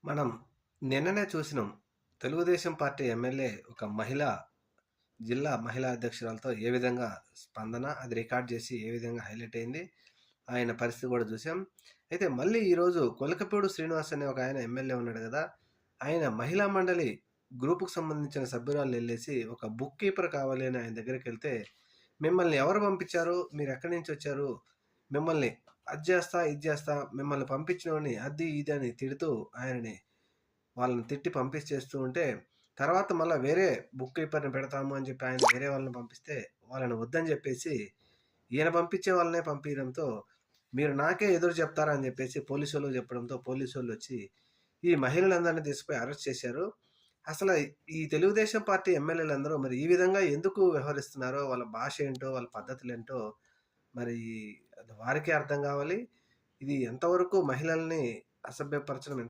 మనం నిన్ననే చూసినాం. తెలుగుదేశం పార్టీ ఎమ్మెల్యే ఒక జిల్లా మహిళా అధ్యక్షురాలతో ఏ విధంగా స్పందన అది రికార్డ్ చేసి ఏ విధంగా హైలైట్ అయింది. ఆయన పరిస్థితి కూడా చూసాం. అయితే మళ్ళీ ఈరోజు కొలకపూడి శ్రీనివాస్ అనే ఒక ఆయన ఎమ్మెల్యే ఉన్నాడు కదా! ఆయన మహిళా మండలి గ్రూప్‌కి సంబంధించిన సభ్యురాలు ఎళ్ళేసి ఒక బుక్ కీపర్ కావాలి అని ఆయన దగ్గరికెళ్తే, మిమ్మల్ని ఎవరు పంపించారు? మీరెక్కడి నుంచొచ్చారు? మిమ్మల్ని అది చేస్తా, ఇది చేస్తా, మిమ్మల్ని పంపించినోడిని అది, ఇది అని తిడుతూ ఆయనని వాళ్ళని తిట్టి పంపించేస్తూ ఉంటే, తర్వాత మళ్ళా వేరే బుక్ కీపర్‌ని పెడతాము అని చెప్పి ఆయన వేరే వాళ్ళని పంపిస్తే, వాళ్ళని వద్దని చెప్పేసి, ఈయన పంపించే వాళ్ళనే పంపియడంతో, మీరు నాకే ఎదురు చెప్తారా అని చెప్పేసి పోలీసోళ్ళకి చెప్పడంతో, పోలీసోళ్ళొచ్చి ఈ మహిళలందరిని తీసుకుపోయి అరెస్ట్ చేశారు. అసల ఈ తెలుగుదేశం పార్టీ ఎమ్మెల్యేలందరూ మరి ఈ విధంగా ఎందుకు వ్యవహరిస్తున్నారో, వాళ్ళ భాష ఏంటో, వాళ్ళ పద్ధతులేంటో మరి అది వారికే అర్థం కావాలి. ఇది ఎంతవరకు మహిళల్ని అసభ్యపరచడం